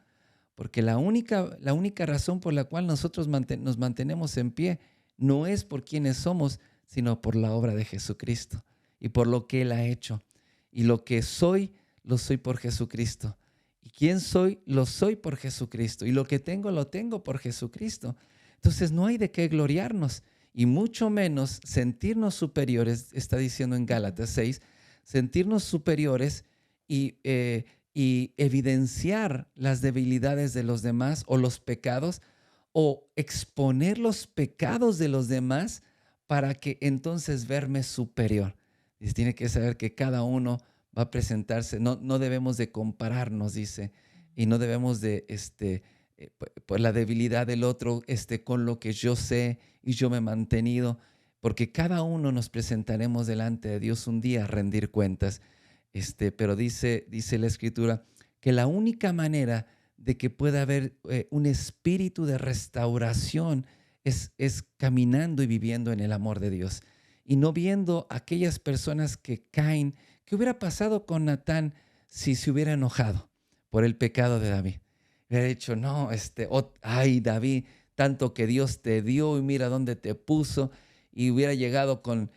S1: porque la única razón por la cual nosotros nos mantenemos en pie no es por quienes somos, sino por la obra de Jesucristo y por lo que Él ha hecho. Y lo que soy, lo soy por Jesucristo. Y quién soy, lo soy por Jesucristo. Y lo que tengo, lo tengo por Jesucristo. Entonces no hay de qué gloriarnos y mucho menos sentirnos superiores, está diciendo en Gálatas 6, sentirnos superiores y evidenciar las debilidades de los demás o los pecados o exponer los pecados de los demás para que entonces verme superior. Y tiene que saber que cada uno va a presentarse, no debemos de compararnos, dice, y no debemos de, por la debilidad del otro, con lo que yo sé y yo me he mantenido, porque cada uno nos presentaremos delante de Dios un día a rendir cuentas. Pero dice la Escritura que la única manera de que pueda haber un espíritu de restauración es caminando y viviendo en el amor de Dios y no viendo aquellas personas que caen. ¿Qué hubiera pasado con Natán si se hubiera enojado por el pecado de David? Hubiera dicho, no, ay David, tanto que Dios te dio y mira dónde te puso, y hubiera llegado con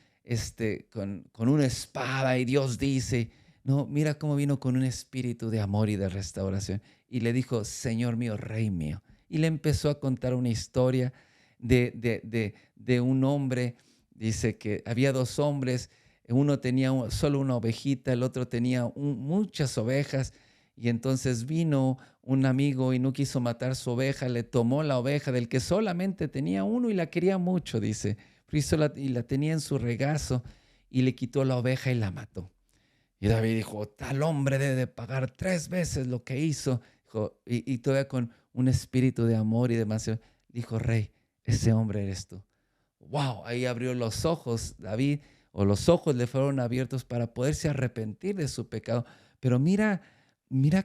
S1: una espada y Dios dice, no, mira cómo vino con un espíritu de amor y de restauración. Y le dijo, Señor mío, Rey mío. Y le empezó a contar una historia de un hombre. Dice que había dos hombres, uno tenía solo una ovejita, el otro tenía muchas ovejas. Y entonces vino un amigo y no quiso matar su oveja, le tomó la oveja del que solamente tenía uno y la quería mucho, dice, y la tenía en su regazo y le quitó la oveja y la mató. Y David dijo, tal hombre debe de pagar 3 veces lo que hizo. Dijo, y todavía con un espíritu de amor y de mansedumbre, dijo, Rey, ese hombre eres tú. Wow, ahí abrió los ojos David, o los ojos le fueron abiertos para poderse arrepentir de su pecado. Pero mira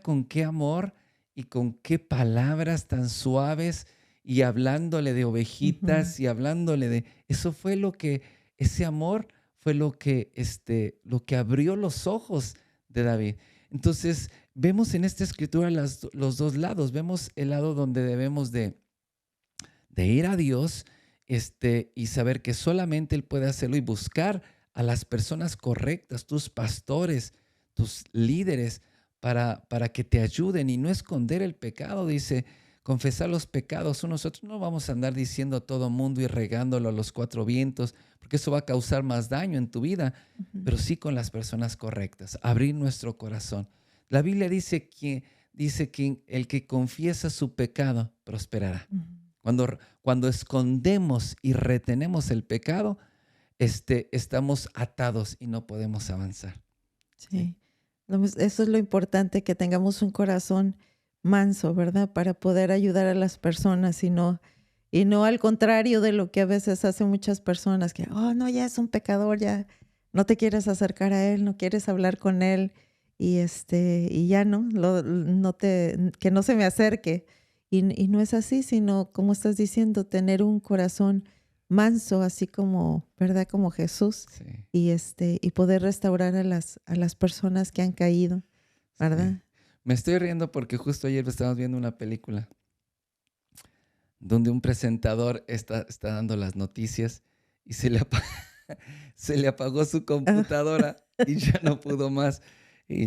S1: con qué amor y con qué palabras tan suaves y hablándole de
S2: Ujú.
S1: ovejitas y hablándole de... Ese amor fue lo que abrió los ojos de David. Entonces, vemos en esta escritura los dos lados. Vemos el lado donde debemos de ir a Dios, y saber que solamente Él puede hacerlo y buscar a las personas correctas, tus pastores, tus líderes, para que te ayuden y no esconder el pecado. Dice, confesar los pecados unos a otros. No vamos a andar diciendo a todo mundo y regándolo a los 4 vientos, porque eso va a causar más daño en tu vida,
S2: Ujú.
S1: pero sí con las personas correctas, abrir nuestro corazón. La Biblia dice que el que confiesa su pecado prosperará.
S2: Ujú.
S1: Cuando escondemos y retenemos el pecado, estamos atados y no podemos avanzar. ¿Sí?
S2: Sí. Eso es lo importante, que tengamos un corazón manso, ¿verdad? Para poder ayudar a las personas y no al contrario de lo que a veces hacen muchas personas, que, oh, no, ya es un pecador, ya no te quieres acercar a él, no quieres hablar con él y ya no, que no se me acerque. Y no es así, sino, como estás diciendo, tener un corazón manso, así como, ¿verdad? Como Jesús.
S1: Sí,
S2: Y poder restaurar a las personas que han caído,
S1: sí.
S2: ¿verdad?
S1: Me estoy riendo porque justo ayer estábamos viendo una película donde un presentador está dando las noticias y se le apagó su
S2: Ah,
S1: computadora y ya no pudo más. Y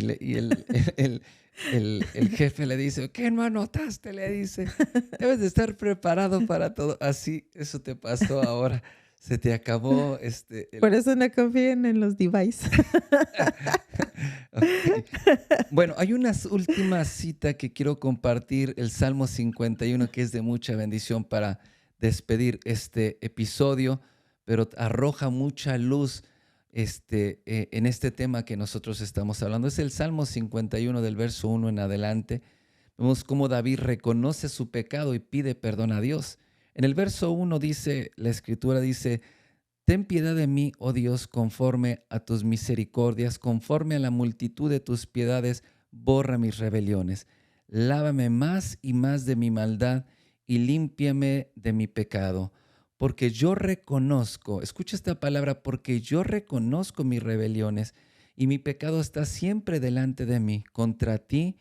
S1: el jefe le dice, ¿qué no anotaste? Le dice, debes de estar preparado para todo. Así, eso te pasó ahora. Se te acabó
S2: por eso no confíen en los devices.
S1: Ok. Bueno, hay una última cita que quiero compartir, el Salmo 51, que es de mucha bendición para despedir este episodio, pero arroja mucha luz en este tema que nosotros estamos hablando. Es el Salmo 51 del verso 1 en adelante. Vemos cómo David reconoce su pecado y pide perdón a Dios. En el verso 1 dice, la escritura dice, ten piedad de mí, oh Dios, conforme a tus misericordias, conforme a la multitud de tus piedades, borra mis rebeliones. Lávame más y más de mi maldad y límpiame de mi pecado. Porque yo reconozco, escucha esta palabra, porque yo reconozco mis rebeliones y mi pecado está siempre delante de mí. Contra ti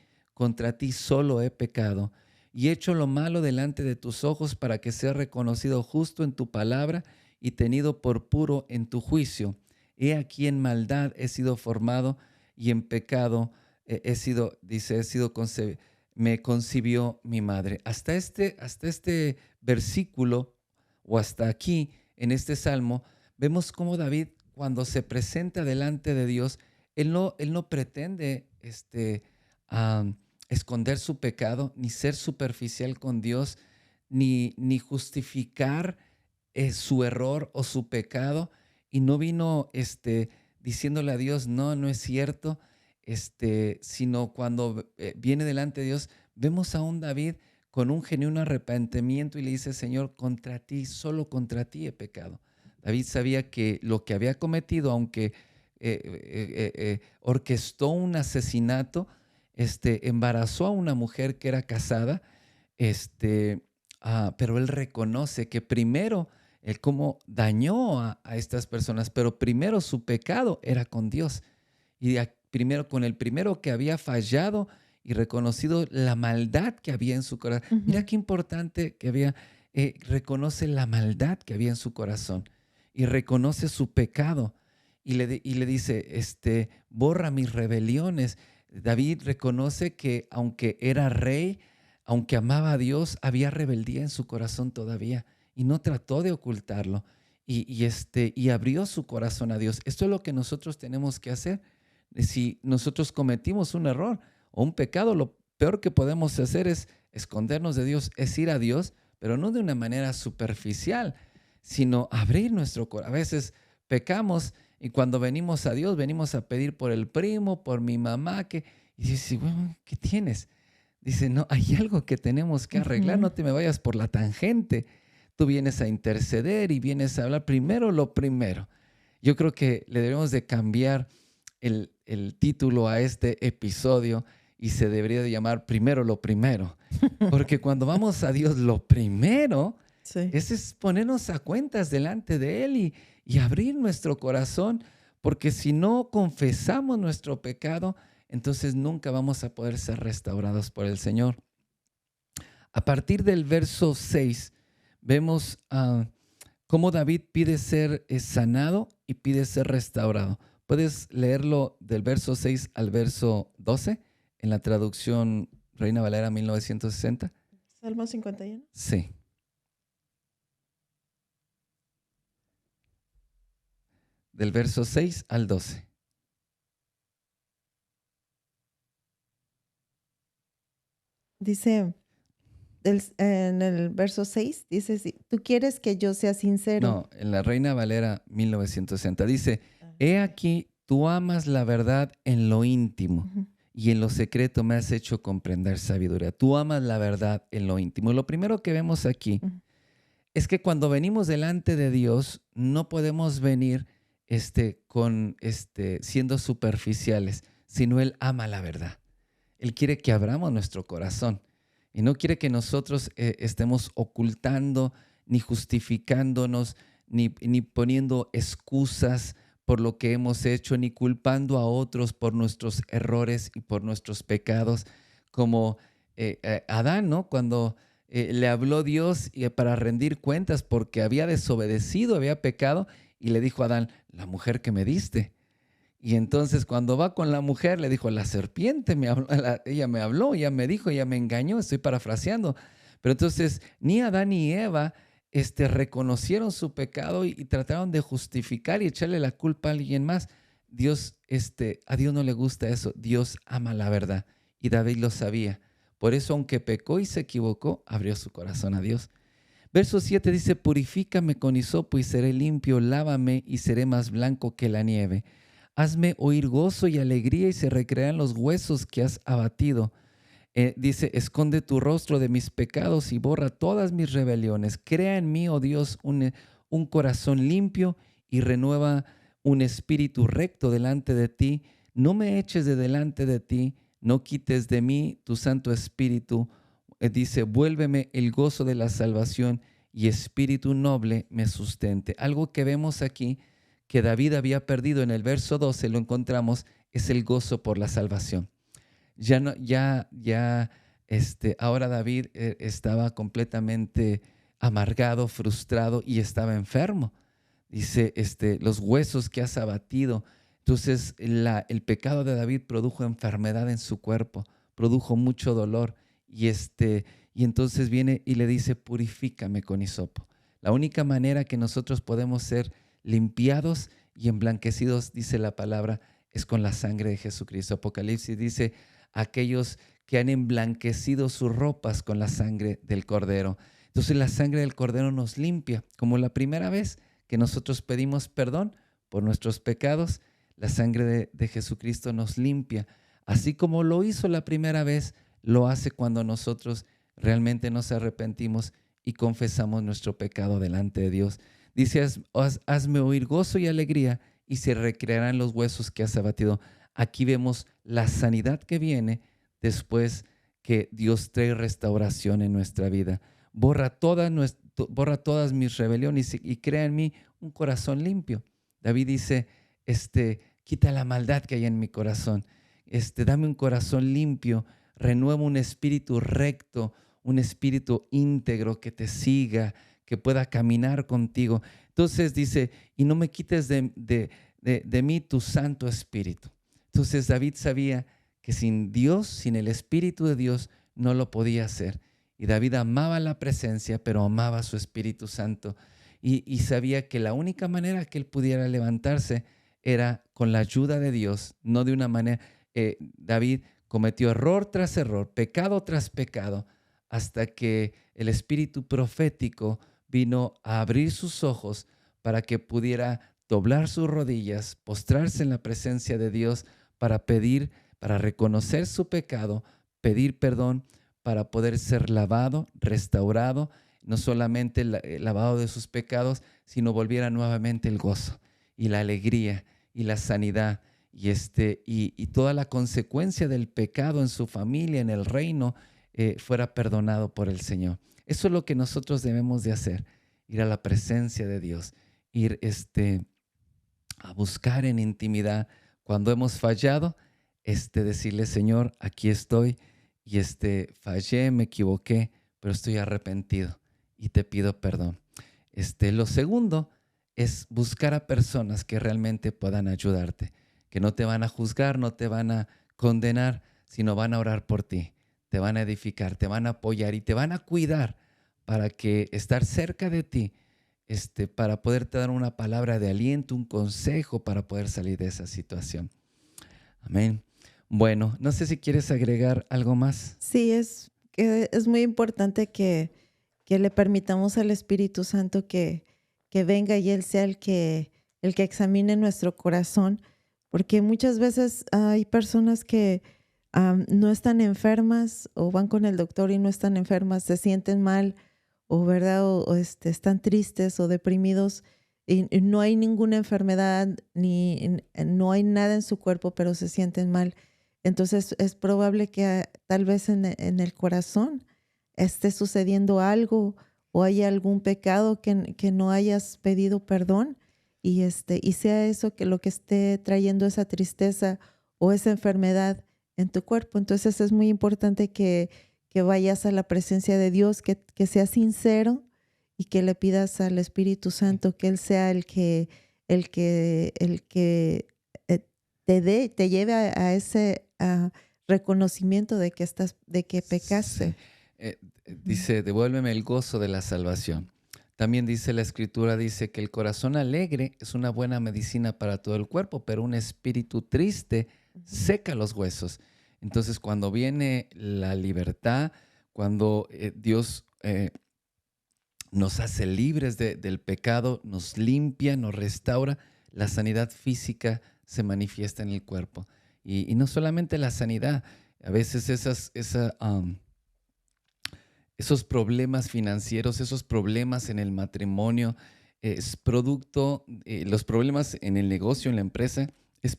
S1: solo he pecado y he hecho lo malo delante de tus ojos para que sea reconocido justo en tu palabra y tenido por puro en tu juicio. He aquí en maldad he sido formado y en pecado he sido, dice, me concibió mi madre. Hasta este versículo o hasta aquí en este salmo, vemos cómo David cuando se presenta delante de Dios, él no pretende um, esconder su pecado, ni ser superficial con Dios, ni justificar su error o su pecado y no vino diciéndole a Dios, no, no es cierto, sino cuando viene delante de Dios, vemos a un David con un genuino arrepentimiento y le dice, Señor, contra ti, solo contra ti he pecado. David sabía que lo que había cometido, aunque orquestó un asesinato, embarazó a una mujer que era casada, pero él reconoce que primero él cómo dañó a estas personas, pero primero su pecado era con Dios. Y primero con el primero que había fallado y reconocido la maldad que había en su corazón. Mira
S2: Ujú.
S1: qué importante que había, reconoce la maldad que había en su corazón y reconoce su pecado y le dice, borra mis rebeliones. David reconoce que aunque era rey, aunque amaba a Dios, había rebeldía en su corazón todavía y no trató de ocultarlo y abrió su corazón a Dios. Esto es lo que nosotros tenemos que hacer. Si nosotros cometimos un error o un pecado, lo peor que podemos hacer es escondernos de Dios, es ir a Dios, pero no de una manera superficial, sino abrir nuestro corazón. A veces pecamos y cuando venimos a Dios, venimos a pedir por el primo, por mi mamá, y dices, bueno, ¿qué tienes? Dice, no, hay algo que tenemos que arreglar,
S2: Ujú.
S1: no te me vayas por la tangente. Tú vienes a interceder y vienes a hablar primero lo primero. Yo creo que le debemos de cambiar el título a este episodio y se debería de llamar Primero lo primero. Porque cuando vamos a Dios, lo primero
S2: Sí.
S1: es ponernos a cuentas delante de Él y abrir nuestro corazón, porque si no confesamos nuestro pecado, entonces nunca vamos a poder ser restaurados por el Señor. A partir del verso 6, vemos cómo David pide ser sanado y pide ser restaurado. ¿Puedes leerlo del verso 6 al verso 12 en la traducción Reina Valera 1960?
S2: Salmo 51.
S1: Sí, del verso 6 al 12.
S2: Dice, en el verso 6 dice, si tú quieres que yo sea sincero.
S1: No, en la Reina Valera 1960 dice,
S2: Ah,
S1: he
S2: ok.
S1: aquí, tú amas la verdad en lo íntimo
S2: Ujú,
S1: y en lo secreto me has hecho comprender sabiduría. Tú amas la verdad en lo íntimo. Lo primero que vemos aquí
S2: ujú,
S1: es que cuando venimos delante de Dios, no podemos venir siendo superficiales, sino Él ama la verdad. Él quiere que abramos nuestro corazón y no quiere que nosotros estemos ocultando ni justificándonos, ni poniendo excusas por lo que hemos hecho, ni culpando a otros por nuestros errores y por nuestros pecados, como Adán, ¿no? Cuando le habló Dios para rendir cuentas porque había desobedecido, había pecado, y le dijo a Adán, la mujer que me diste. Y entonces cuando va con la mujer, le dijo, la serpiente me habló, ella me habló, ella me dijo, ella me engañó, estoy parafraseando. Pero entonces ni Adán ni Eva reconocieron su pecado y trataron de justificar y echarle la culpa a alguien más. A Dios no le gusta eso. Dios ama la verdad y David lo sabía. Por eso, aunque pecó y se equivocó, abrió su corazón a Dios. Verso 7 dice, purifícame con hisopo y seré limpio, lávame y seré más blanco que la nieve. Hazme oír gozo y alegría y se recrearán los huesos que has abatido. Dice, esconde tu rostro de mis pecados y borra todas mis rebeliones. Crea en mí, oh Dios, un corazón limpio y renueva un espíritu recto delante de ti. No me eches de delante de ti, no quites de mí tu Santo Espíritu. Dice, vuélveme el gozo de la salvación y espíritu noble me sustente. Algo que vemos aquí que David había perdido en el verso 12, lo encontramos, es el gozo por la salvación. Ya no, ahora David estaba completamente amargado, frustrado y estaba enfermo. Dice, los huesos que has abatido. Entonces, el pecado de David produjo enfermedad en su cuerpo, produjo mucho dolor. Y entonces viene y le dice, purifícame con hisopo. La única manera que nosotros podemos ser limpiados y emblanquecidos, dice la palabra, es con la sangre de Jesucristo. Apocalipsis dice, aquellos que han emblanquecido sus ropas con la sangre del Cordero. Entonces la sangre del Cordero nos limpia, como la primera vez que nosotros pedimos perdón por nuestros pecados, la sangre de Jesucristo nos limpia. Así como lo hizo la primera vez, lo hace cuando nosotros realmente nos arrepentimos y confesamos nuestro pecado delante de Dios. Dice, hazme oír gozo y alegría y se recrearán los huesos que has abatido. Aquí vemos la sanidad que viene después que Dios trae restauración en nuestra vida. Borra todas mis rebeliones y crea en mí un corazón limpio. David dice, quita la maldad que hay en mi corazón. Dame un corazón limpio, renueva un espíritu recto, un espíritu íntegro que te siga, que pueda caminar contigo. Entonces dice, y no me quites de mí tu Santo Espíritu. Entonces David sabía que sin Dios, sin el Espíritu de Dios, no lo podía hacer. Y David amaba la presencia, pero amaba su Espíritu Santo. Y sabía que la única manera que él pudiera levantarse era con la ayuda de Dios, no de una manera. David cometió error tras error, pecado tras pecado, hasta que el Espíritu profético vino a abrir sus ojos para que pudiera doblar sus rodillas, postrarse en la presencia de Dios para pedir, para reconocer su pecado, pedir perdón, para poder ser lavado, restaurado, no solamente el lavado de sus pecados, sino volviera nuevamente el gozo y la alegría y la sanidad y toda la consecuencia del pecado en su familia, en el reino, fuera perdonado por el Señor. Eso es lo que nosotros debemos de hacer, ir a la presencia de Dios, ir a buscar en intimidad. Cuando hemos fallado, decirle, Señor, aquí estoy y fallé, me equivoqué, pero estoy arrepentido y te pido perdón. Lo segundo es buscar a personas que realmente puedan ayudarte, que no te van a juzgar, no te van a condenar, sino van a orar por ti, te van a edificar, te van a apoyar y te van a cuidar para que estar cerca de ti, para poderte dar una palabra de aliento, un consejo para poder salir de esa situación. Amén. Bueno, no sé si quieres agregar algo más.
S2: Sí, es muy importante que le permitamos al Espíritu Santo que venga y Él sea el que examine nuestro corazón, porque muchas veces hay personas que no están enfermas o van con el doctor y no están enfermas, se sienten mal o, ¿verdad? O están tristes o deprimidos y no hay ninguna enfermedad ni no hay nada en su cuerpo, pero se sienten mal. Entonces es probable que tal vez en el corazón esté sucediendo algo o hay algún pecado que no hayas pedido perdón y sea eso que lo que esté trayendo esa tristeza o esa enfermedad en tu cuerpo. Entonces es muy importante que vayas a la presencia de Dios, que seas sincero y que le pidas al Espíritu Santo que Él sea el que te lleve a ese reconocimiento de que
S1: Sí.
S2: pecaste.
S1: Dice, devuélveme el gozo de la salvación. También dice la escritura, dice que el corazón alegre es una buena medicina para todo el cuerpo, pero un espíritu triste seca los huesos. Entonces, cuando viene la libertad, cuando Dios nos hace libres del pecado, nos limpia, nos restaura, la sanidad física se manifiesta en el cuerpo. Y no solamente la sanidad, a veces esos problemas financieros, esos problemas en el matrimonio, es producto, los problemas en el negocio, en la empresa, es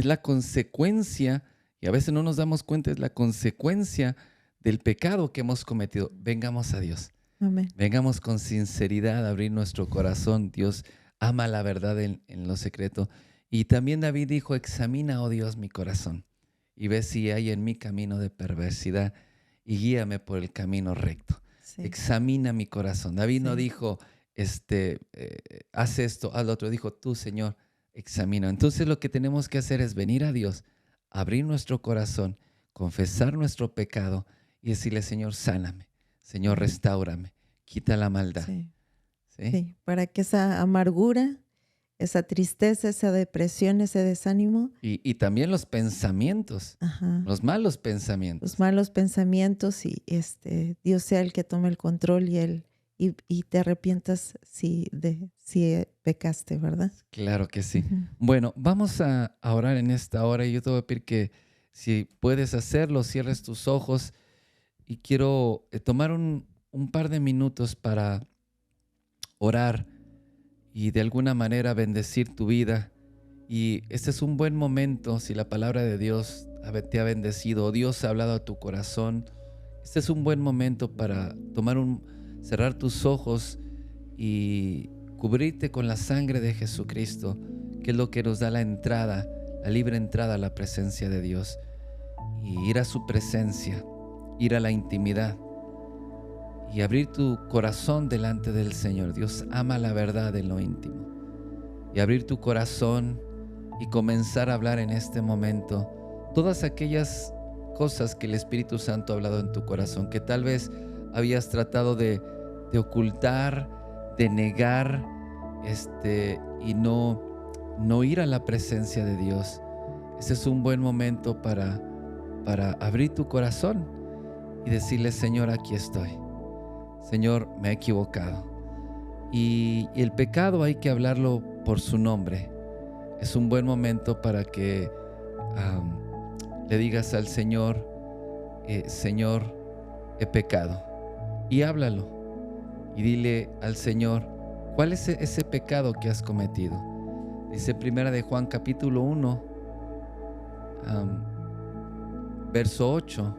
S1: la consecuencia, y a veces no nos damos cuenta, es la consecuencia del pecado que hemos cometido. Vengamos a Dios.
S2: Amén.
S1: Vengamos con sinceridad a abrir nuestro corazón. Dios ama la verdad en lo secreto. Y también David dijo, examina, oh Dios, mi corazón y ve si hay en mí camino de perversidad y guíame por el camino recto.
S2: Sí.
S1: Examina mi corazón. David no
S2: Sí.
S1: dijo, haz esto, haz lo otro. Dijo, tú, Señor, examina. Entonces lo que tenemos que hacer es venir a Dios, abrir nuestro corazón, confesar nuestro pecado y decirle, Señor, sáname. Señor, restáurame, quita la maldad.
S2: Sí.
S1: ¿Sí?
S2: Sí, para que esa amargura, esa tristeza, esa depresión, ese desánimo,
S1: Y también los pensamientos,
S2: ajá,
S1: los malos pensamientos.
S2: los malos pensamientos y Dios sea el que tome el control y te arrepientas si pecaste, ¿verdad?
S1: Claro que sí.
S2: Ujú.
S1: Bueno, vamos a orar en esta hora y yo te voy a pedir que si puedes hacerlo, cierres tus ojos y quiero tomar un par de minutos para orar y de alguna manera bendecir tu vida. Y este es un buen momento, si la palabra de Dios te ha bendecido o Dios ha hablado a tu corazón, este es un buen momento para cerrar tus ojos y cubrirte con la sangre de Jesucristo, que es lo que nos da la entrada, la libre entrada a la presencia de Dios. Y ir a su presencia, ir a la intimidad y abrir tu corazón delante del Señor. Dios ama la verdad en lo íntimo. Y abrir tu corazón y comenzar a hablar en este momento todas aquellas cosas que el Espíritu Santo ha hablado en tu corazón, que tal vez habías tratado de ocultar, de negar, y no ir a la presencia de Dios. Ese es un buen momento para abrir tu corazón y decirle, Señor, aquí estoy. Señor, me he equivocado. Y el pecado hay que hablarlo por su nombre. Es un buen momento para que le digas al Señor, Señor, he pecado. Y háblalo. Y dile al Señor, ¿cuál es ese pecado que has cometido? Dice 1 de Juan capítulo 1, verso 8.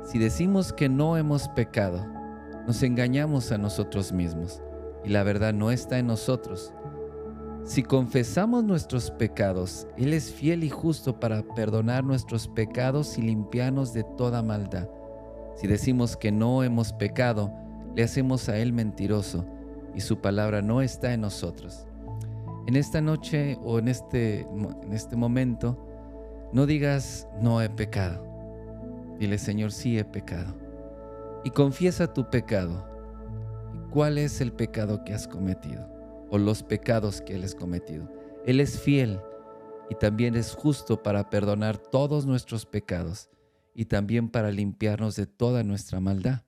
S1: Si decimos que no hemos pecado, nos engañamos a nosotros mismos y la verdad no está en nosotros. Si confesamos nuestros pecados, Él es fiel y justo para perdonar nuestros pecados y limpiarnos de toda maldad. Si decimos que no hemos pecado, le hacemos a Él mentiroso y su palabra no está en nosotros. En esta noche o en este momento, no digas no he pecado. Dile, Señor, sí he pecado. Y confiesa tu pecado. ¿Cuál es el pecado que has cometido? O los pecados que Él has cometido. Él es fiel y también es justo para perdonar todos nuestros pecados y también para limpiarnos de toda nuestra maldad.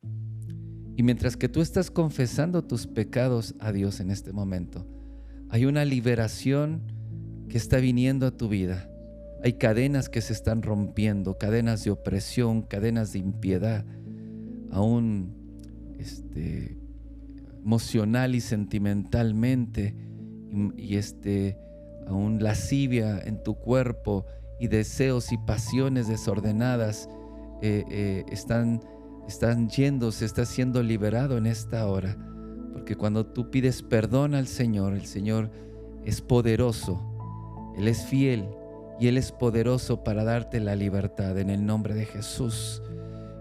S1: Y mientras que tú estás confesando tus pecados a Dios en este momento, hay una liberación que está viniendo a tu vida. Hay cadenas que se están rompiendo, cadenas de opresión, cadenas de impiedad, aún emocional y sentimentalmente, y aún lascivia en tu cuerpo y deseos y pasiones desordenadas están están yendo, se está siendo liberado en esta hora. Porque cuando tú pides perdón al Señor, el Señor es poderoso, Él es fiel y Él es poderoso para darte la libertad en el nombre de Jesús.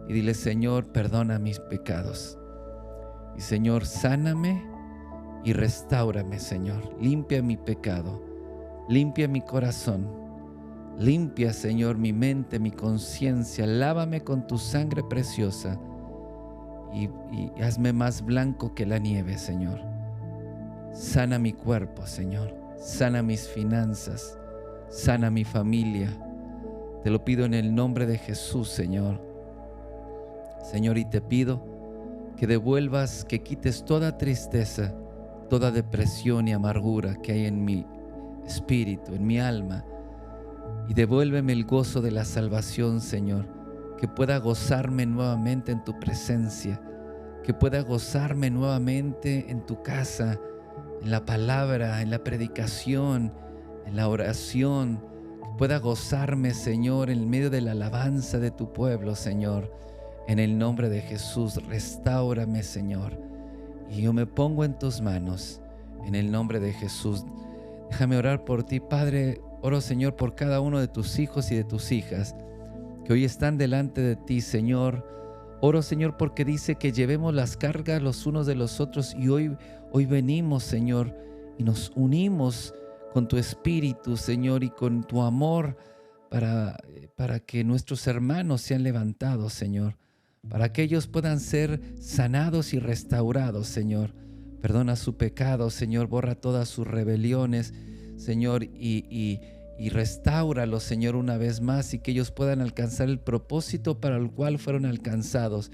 S1: Y dile: Señor, perdona mis pecados. Y Señor, sáname y restáurame, Señor. Limpia mi pecado, limpia mi corazón, limpia, Señor, mi mente, mi conciencia. Lávame con tu sangre preciosa y hazme más blanco que la nieve, Señor. Sana mi cuerpo, Señor. Sana mis finanzas. Sana mi familia. Te lo pido en el nombre de Jesús, Señor. Señor, y te pido que devuelvas, que quites toda tristeza, toda depresión y amargura que hay en mi espíritu, en mi alma. Y devuélveme el gozo de la salvación, Señor. Que pueda gozarme nuevamente en tu presencia. Que pueda gozarme nuevamente en tu casa, en la palabra, en la predicación, en la oración. Que pueda gozarme, Señor, en medio de la alabanza de tu pueblo, Señor. En el nombre de Jesús, restáurame, Señor. Y yo me pongo en tus manos, en el nombre de Jesús. Déjame orar por ti, Padre. Oro, Señor, por cada uno de tus hijos y de tus hijas que hoy están delante de ti, Señor. Oro, Señor, porque dice que llevemos las cargas los unos de los otros. Y hoy venimos, Señor, y nos unimos con tu espíritu, Señor, y con tu amor para que nuestros hermanos sean levantados, Señor. Para que ellos puedan ser sanados y restaurados, Señor. Perdona su pecado, Señor. Borra todas sus rebeliones, Señor, y restáuralos, Señor, una vez más, y que ellos puedan alcanzar el propósito para el cual fueron alcanzados,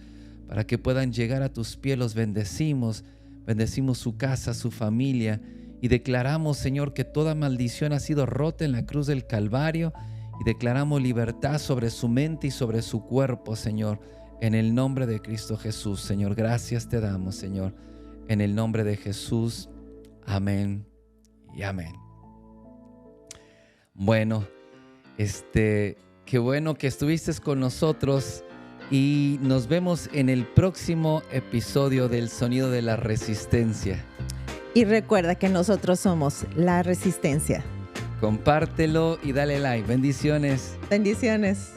S1: para que puedan llegar a tus pies. Los bendecimos su casa, su familia, y declaramos, Señor, que toda maldición ha sido rota en la cruz del Calvario, y declaramos libertad sobre su mente y sobre su cuerpo, Señor, en el nombre de Cristo Jesús. Señor, gracias te damos, Señor, en el nombre de Jesús. Amén y amén. Bueno, qué bueno que estuviste con nosotros y nos vemos en el próximo episodio del Sonido de la Resistencia.
S2: Y recuerda que nosotros somos la Resistencia.
S1: Compártelo y dale like. Bendiciones.
S2: Bendiciones.